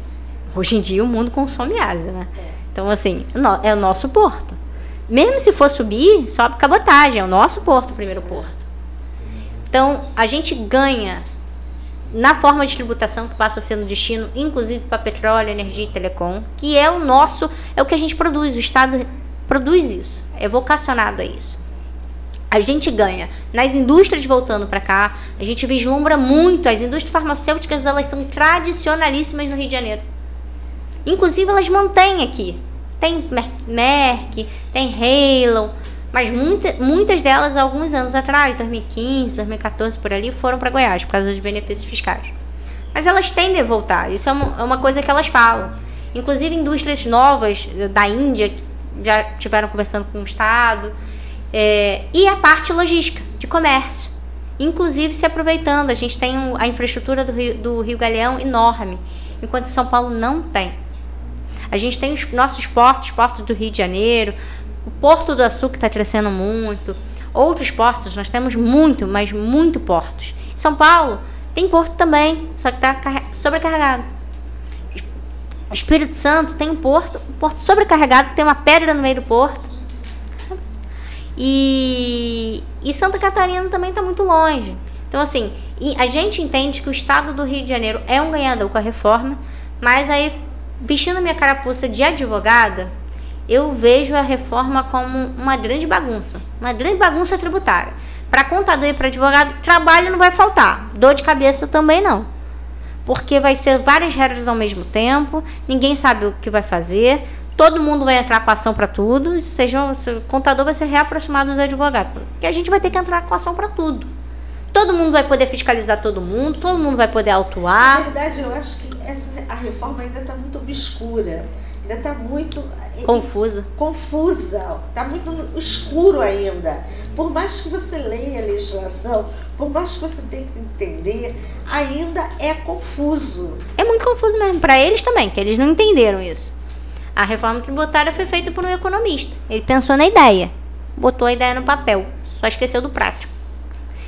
hoje em dia o mundo consome Ásia, né? Então, assim, é o nosso porto. Mesmo se for subir, sobe cabotagem, é o nosso porto, o primeiro porto. Então, a gente ganha na forma de tributação que passa a ser no destino, inclusive para petróleo, energia e telecom, que é o nosso, é o que a gente produz, o Estado produz isso, é vocacionado a isso. A gente ganha nas indústrias voltando para cá, a gente vislumbra muito, as indústrias farmacêuticas, elas são tradicionalíssimas no Rio de Janeiro. Inclusive, elas mantêm aqui. Tem Merck, tem Halo, mas muitas delas, há alguns anos atrás, 2015, 2014, por ali, foram para Goiás, por causa dos benefícios fiscais. Mas elas tendem a voltar, isso é uma coisa que elas falam. Inclusive, indústrias novas da Índia, já estiveram conversando com o Estado, e a parte logística, de comércio. Inclusive, se aproveitando, a gente tem a infraestrutura do Rio Galeão enorme, enquanto São Paulo não tem. A gente tem os nossos portos do Rio de Janeiro, o Porto do Açúcar está crescendo muito, outros portos, nós temos muito, mas muito portos. São Paulo tem porto também, só que está sobrecarregado. O Espírito Santo tem um porto sobrecarregado, tem uma pedra no meio do porto. E Santa Catarina também está muito longe. Então, assim, a gente entende que o estado do Rio de Janeiro é um ganhador com a reforma, mas aí, vestindo minha carapuça de advogada, eu vejo a reforma como uma grande bagunça tributária. Para contador e para advogado, trabalho não vai faltar, dor de cabeça também não. Porque vai ser várias regras ao mesmo tempo, ninguém sabe o que vai fazer, todo mundo vai entrar com ação para tudo, o contador vai ser reaproximado dos advogados, porque a gente vai ter que entrar com ação para tudo. Todo mundo vai poder fiscalizar todo mundo vai poder autuar. Na verdade, eu acho que a reforma ainda está muito obscura, ainda está muito... Confusa. Está muito escuro ainda. Por mais que você leia a legislação, por mais que você tenha que entender, ainda é confuso. É muito confuso mesmo, para eles também, que eles não entenderam isso. A reforma tributária foi feita por um economista. Ele pensou na ideia, botou a ideia no papel, só esqueceu do prático.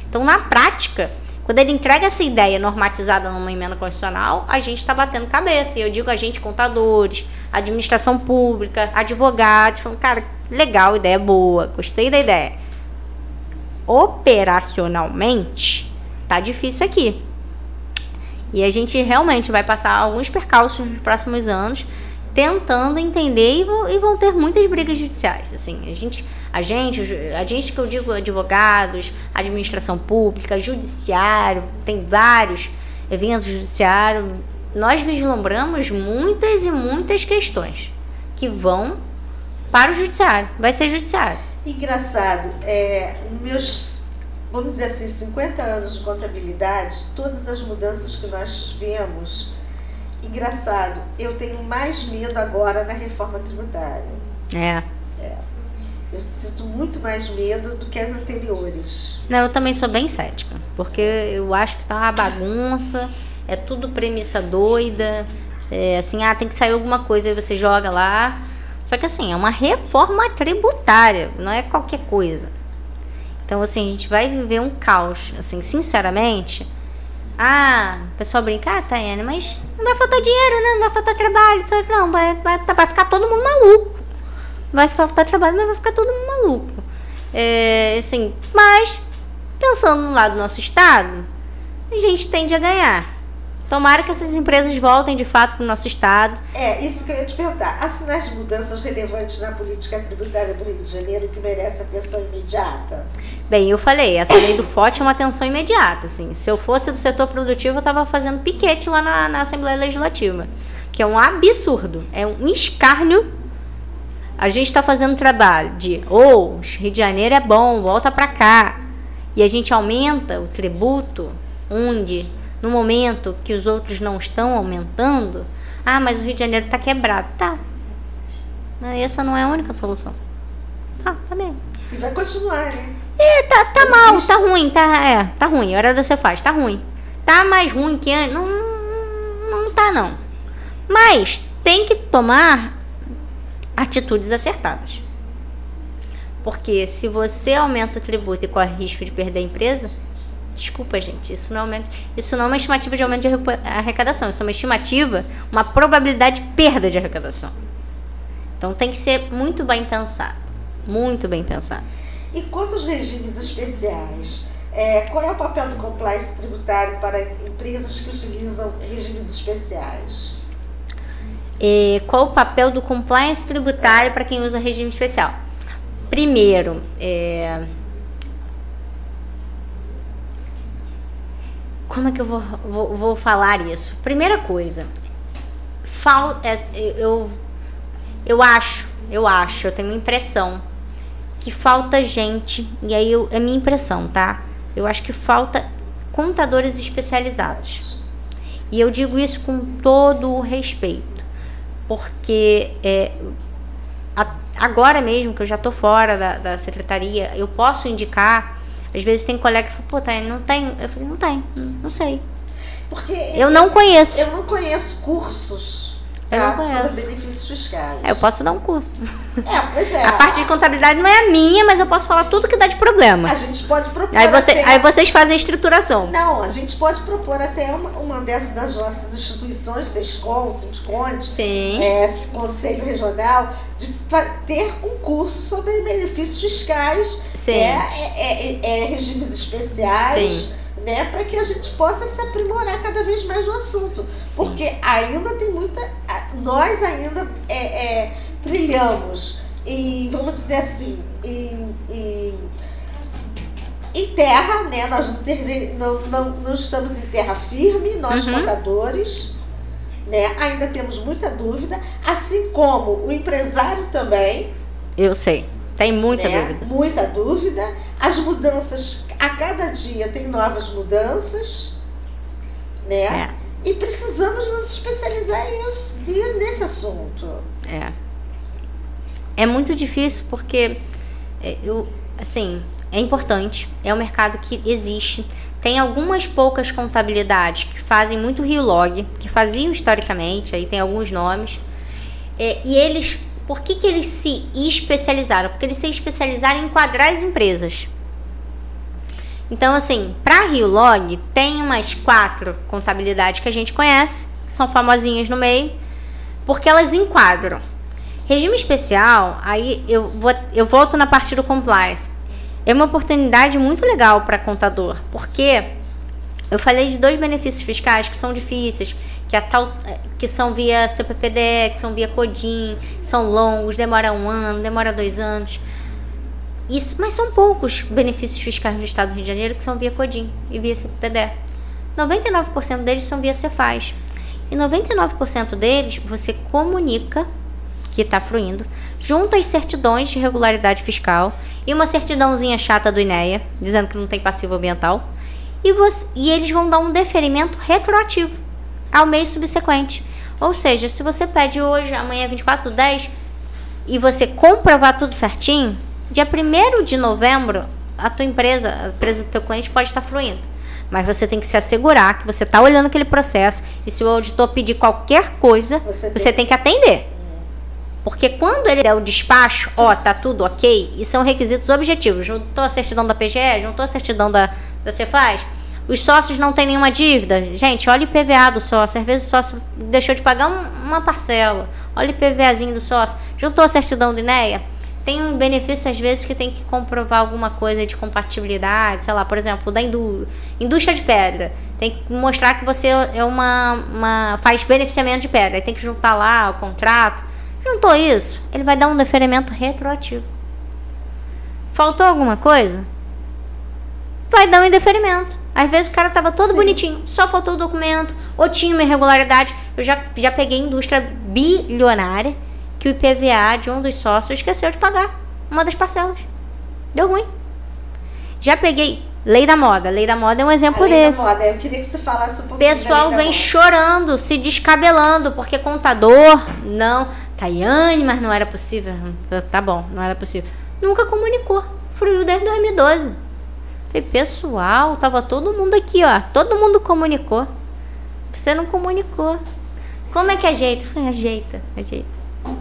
Então, na prática, quando ele entrega essa ideia normatizada numa emenda constitucional, a gente está batendo cabeça. E eu digo a gente, contadores, administração pública, advogados, falando, cara, legal, ideia boa, gostei da ideia. Operacionalmente, tá difícil aqui. E a gente realmente vai passar alguns percalços nos próximos anos, tentando entender e vão ter muitas brigas judiciais. Assim, a gente que eu digo advogados, administração pública, judiciário, tem vários eventos judiciários, nós vislumbramos muitas e muitas questões que vão para o judiciário, vai ser judiciário. Engraçado, meus, vamos dizer assim, 50 anos de contabilidade, todas as mudanças que nós vemos, engraçado, eu tenho mais medo agora na reforma tributária. Eu sinto muito mais medo do que as anteriores. Não, eu também sou bem cética, porque eu acho que tá uma bagunça, é tudo premissa doida, assim, tem que sair alguma coisa, aí você joga lá. Só que assim, é uma reforma tributária, não é qualquer coisa. Então, assim, a gente vai viver um caos, assim, sinceramente. O pessoal brinca, Tayane, mas não vai faltar dinheiro, né? Não vai faltar trabalho. Não, vai ficar todo mundo maluco. Vai faltar trabalho, mas vai ficar todo mundo maluco. Assim, mas, pensando no lado do nosso estado, a gente tende a ganhar. Tomara que essas empresas voltem de fato para o nosso estado. Isso que eu ia te perguntar. Há sinais de mudanças relevantes na política tributária do Rio de Janeiro que merece atenção imediata? Bem, eu falei, essa lei do FOT é uma atenção imediata. Assim. Se eu fosse do setor produtivo, eu estava fazendo piquete lá na Assembleia Legislativa. Que é um absurdo, é um escárnio. A gente está fazendo trabalho de, Rio de Janeiro é bom, volta para cá. E a gente aumenta o tributo, no momento que os outros não estão aumentando, mas o Rio de Janeiro está quebrado. Tá. Mas essa não é a única solução. Tá bem. E vai continuar, né? Tá mal, tá ruim, tá ruim. A hora da você faz, tá ruim. Tá mais ruim que antes? Não tá, não. Mas tem que tomar atitudes acertadas. Porque se você aumenta o tributo e corre risco de perder a empresa, desculpa, gente, isso não é uma estimativa de aumento de arrecadação, isso é uma estimativa, uma probabilidade de perda de arrecadação. Então tem que ser muito bem pensado, muito bem pensado. E quanto aos regimes especiais, qual é o papel do compliance tributário para empresas que utilizam regimes especiais? Qual o papel do compliance tributário para quem usa regime especial? Primeiro, como é que eu vou falar isso? Primeira coisa, eu tenho uma impressão que falta gente, e aí é minha impressão, tá? Eu acho que falta contadores especializados. E eu digo isso com todo o respeito, porque agora mesmo que eu já tô fora da secretaria, eu posso indicar. Às vezes tem colega que fala, pô, tá, não tem. Eu falei, não tem, não sei. Porque eu não conheço. Eu não conheço cursos sobre benefícios fiscais. Eu posso dar um curso. Pois é. A parte de contabilidade não é a minha, mas eu posso falar tudo que dá de problema. A gente pode propor. Aí vocês fazem a estruturação. Não, a gente pode propor até uma dessas das nossas instituições, SESCOM, Sindicont, Conselho Regional, de ter um curso sobre benefícios fiscais, regimes especiais. Sim. Para que a gente possa se aprimorar cada vez mais no assunto. Sim. Porque ainda tem nós ainda trilhamos vamos dizer assim, em terra, né? Nós não estamos em terra firme, nós contadores, né? Ainda temos muita dúvida, assim como o empresário também. Eu sei, tem muita dúvida. Muita dúvida. As mudanças, a cada dia tem novas mudanças, né? E precisamos nos especializar nesse assunto. É muito difícil porque é importante, é um mercado que existe. Tem algumas poucas contabilidades que fazem muito Rio Log, que faziam historicamente, aí tem alguns nomes. E eles, por que eles se especializaram? Porque eles se especializaram em enquadrar as empresas. Então, assim, para Rio Log, tem umas 4 contabilidades que a gente conhece, que são famosinhas no meio, porque elas enquadram. Regime especial, aí eu volto na parte do compliance. É uma oportunidade muito legal para contador, porque eu falei de 2 benefícios fiscais que são difíceis, que são via CPPD, que são via CODIN, são longos, demora 1 ano, demora 2 anos. Mas são poucos benefícios fiscais do Estado do Rio de Janeiro que são via CODIN e via CPPD. 99% deles são via Cefaz. E 99% deles você comunica que está fruindo, junta as certidões de regularidade fiscal e uma certidãozinha chata do INEA, dizendo que não tem passivo ambiental, e eles vão dar um deferimento retroativo ao mês subsequente. Ou seja, se você pede hoje, amanhã 24/10, e você comprovar tudo certinho, dia 1º de novembro, a empresa do teu cliente pode estar fruindo. Mas você tem que se assegurar que você está olhando aquele processo, e se o auditor pedir qualquer coisa, você tem que atender. Porque quando ele der o despacho, tá tudo ok, e são requisitos objetivos. Juntou a certidão da PGE, juntou a certidão da Cefaz, os sócios não têm nenhuma dívida. Gente, olha o IPVA do sócio. Às vezes o sócio deixou de pagar uma parcela. Olha o IPVAzinho do sócio. Juntou a certidão do INEA. Tem um benefício, às vezes, que tem que comprovar alguma coisa de compatibilidade, sei lá, por exemplo, da indústria de pedra. Tem que mostrar que você faz beneficiamento de pedra. Aí tem que juntar lá o contrato. Juntou isso, ele vai dar um deferimento retroativo. Faltou alguma coisa? Vai dar um indeferimento. Às vezes o cara tava todo bonitinho, só faltou o documento, ou tinha uma irregularidade. Eu já peguei indústria bilionária que o IPVA de um dos sócios esqueceu de pagar uma das parcelas. Deu ruim. Já peguei Lei da Moda. Lei da Moda é um exemplo desse. Lei da Moda, eu queria que você falasse um pouquinho. Pessoal vem chorando, se descabelando, porque contador, não. Tayane, mas não era possível. Tá bom, não era possível. Nunca comunicou. Fruiu desde 2012. Falei, pessoal, tava todo mundo aqui, ó. Todo mundo comunicou. Você não comunicou. como é que ajeita? Eu falei, ajeita.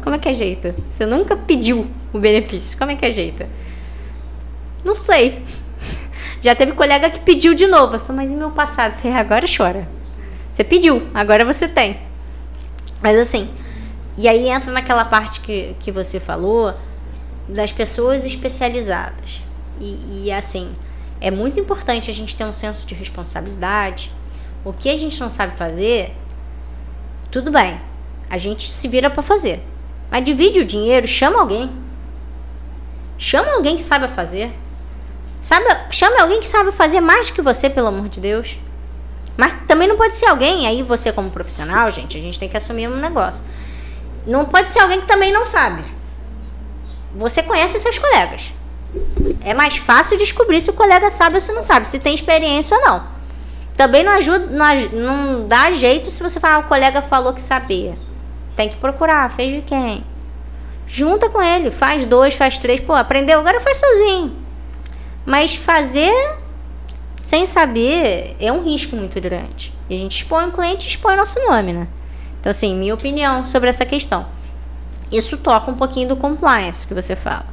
Como é que ajeita? Você nunca pediu o benefício, como é que ajeita? Não sei. Já teve colega que pediu de novo. Eu falei, mas e meu passado? Eu falei, agora chora. Você pediu, agora você tem. Mas assim, e aí entra naquela parte que você falou das pessoas especializadas. E assim, é muito importante a gente ter um senso de responsabilidade. O que a gente não sabe fazer, tudo bem, a gente se vira para fazer. Mas divide o dinheiro, chama alguém. Chama alguém que saiba fazer. Chama alguém que saiba fazer mais que você, pelo amor de Deus. Mas também não pode ser alguém, aí você como profissional, gente, a gente tem que assumir um negócio. Não pode ser alguém que também não sabe. Você conhece seus colegas. É mais fácil descobrir se o colega sabe ou se não sabe, se tem experiência ou não. Também não ajuda, não dá jeito se você falar, o colega falou que sabia. Tem que procurar, fez de quem? Junta com ele, faz 2, faz 3, pô, aprendeu, agora faz sozinho. Mas fazer sem saber é um risco muito grande. E a gente expõe o cliente e expõe o nosso nome, né? Então, assim, minha opinião sobre essa questão. Isso toca um pouquinho do compliance que você fala.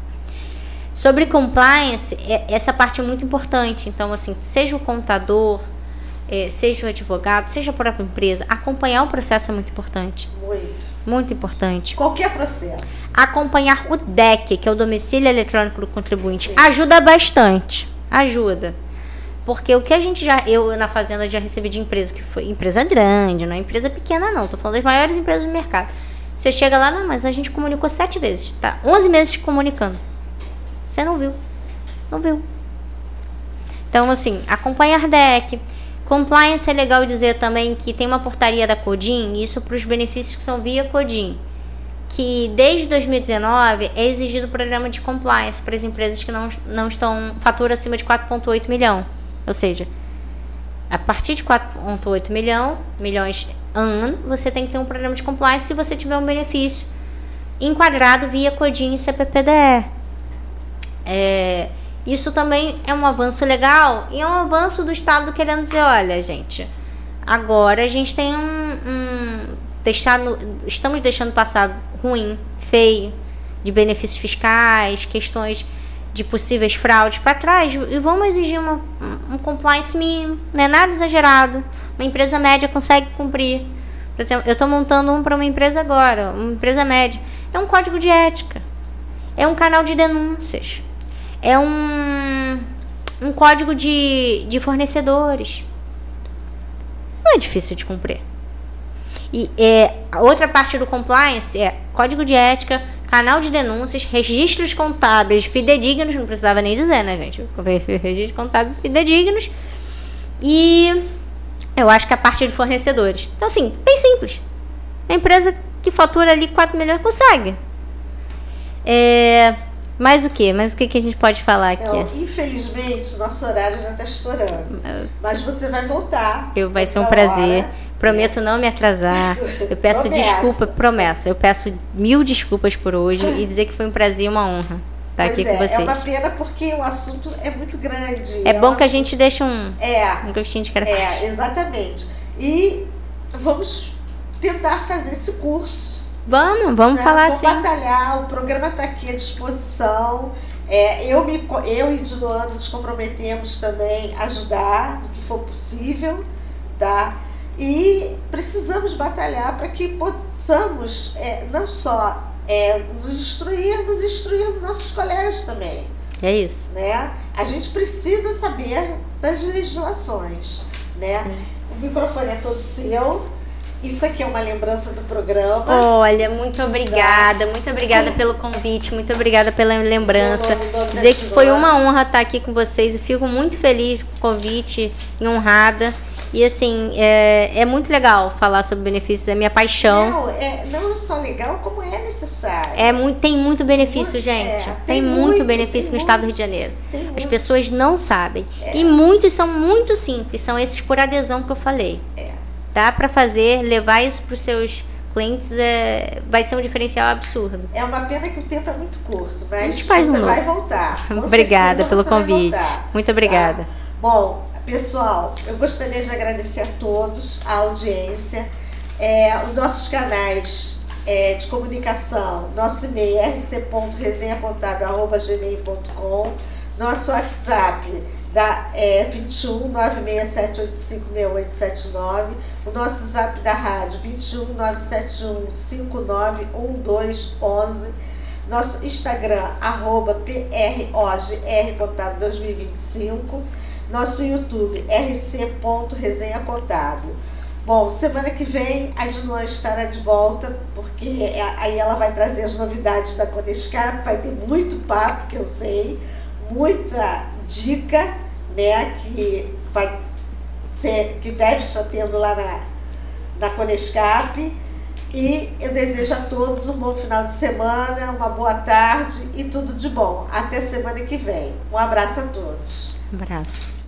Sobre compliance, essa parte é muito importante. Então, assim, seja o contador, seja o advogado, seja a própria empresa, acompanhar o processo é muito importante. Muito importante. Qualquer processo. Acompanhar o DEC, que é o Domicílio Eletrônico do Contribuinte, ajuda bastante. Ajuda. Porque o que a gente eu na Fazenda já recebi de empresa, que foi empresa grande, não é empresa pequena não, tô falando das maiores empresas do mercado. Você chega lá, não, mas a gente comunicou 7 vezes, tá? 11 meses te comunicando. Você não viu. Não viu. Então, assim, acompanhar DEC. Compliance é legal dizer também que tem uma portaria da CODIN, isso para os benefícios que são via CODIN, que desde 2019 é exigido o programa de compliance para as empresas que não estão fatura acima de 4,8 milhão. Ou seja, a partir de 4,8 milhões ano, você tem que ter um programa de compliance se você tiver um benefício enquadrado via CODIN e CPPDE. Isso também é um avanço legal e é um avanço do Estado querendo dizer, olha, gente, agora a gente tem estamos deixando o passado ruim, feio, de benefícios fiscais, questões de possíveis fraudes para trás e vamos exigir um compliance mínimo, não é nada exagerado. Uma empresa média consegue cumprir. Por exemplo, eu estou montando um para uma empresa agora, uma empresa média. É um código de ética, é um canal de denúncias, é um código de fornecedores. Não é difícil de cumprir. E a outra parte do compliance é código de ética, canal de denúncias, registros contábeis fidedignos, não precisava nem dizer, né, gente? Registros contábeis fidedignos. E eu acho que a parte de fornecedores. Então, assim, bem simples. A empresa que fatura ali 4 milhões consegue. Mais o quê? Mais o que a gente pode falar aqui? Infelizmente, nosso horário já está estourando. Mas você vai voltar. Vai ser um prazer. Prometo não me atrasar. Eu peço desculpa, promessa. Eu peço 1000 desculpas por hoje e dizer que foi um prazer e uma honra estar aqui com vocês. É uma pena porque o assunto é muito grande. É bom que a gente deixe um gostinho de característica. Exatamente. E vamos tentar fazer esse curso. Vamos falar assim. Vamos batalhar, o programa está aqui à disposição. Eu e Dinoan nos comprometemos também a ajudar no que for possível, tá? E precisamos batalhar para que possamos não só nos instruirmos, instruir nossos colegas também. É isso. Né? A gente precisa saber das legislações, né? O microfone é todo seu. Isso aqui é uma lembrança do programa. Olha, muito obrigada. Muito obrigada pelo convite. Muito obrigada pela lembrança. Dizer que foi uma honra estar aqui com vocês. Eu fico muito feliz com o convite e honrada. E assim, é muito legal falar sobre benefícios, é minha paixão. Não é só legal, como é necessário. Tem muito benefício, gente. Tem muito benefício no estado do Rio de Janeiro. As pessoas não sabem. E muitos são muito simples, são esses por adesão que eu falei. Dá para fazer, levar isso para os seus clientes, vai ser um diferencial absurdo. É uma pena que o tempo é muito curto, mas a gente faz você vai voltar. Obrigada pelo convite. Muito obrigada. Tá? Bom, pessoal, eu gostaria de agradecer a todos, a audiência. Os nossos canais de comunicação, nosso e-mail rc.resenhacontábil@gmail.com, nosso WhatsApp 21 96785 6879, o nosso zap da rádio 21 971 591211, nosso Instagram @PROGR Contábil 2025, nosso YouTube rc.resenhacontábil. Bom, semana que vem a Dinuan estará de volta, porque aí ela vai trazer as novidades da Conescap, vai ter muito papo, que eu sei, muita dica, né, que deve estar tendo lá na Conescap. E eu desejo a todos um bom final de semana, uma boa tarde e tudo de bom. Até semana que vem. Um abraço a todos. Um abraço.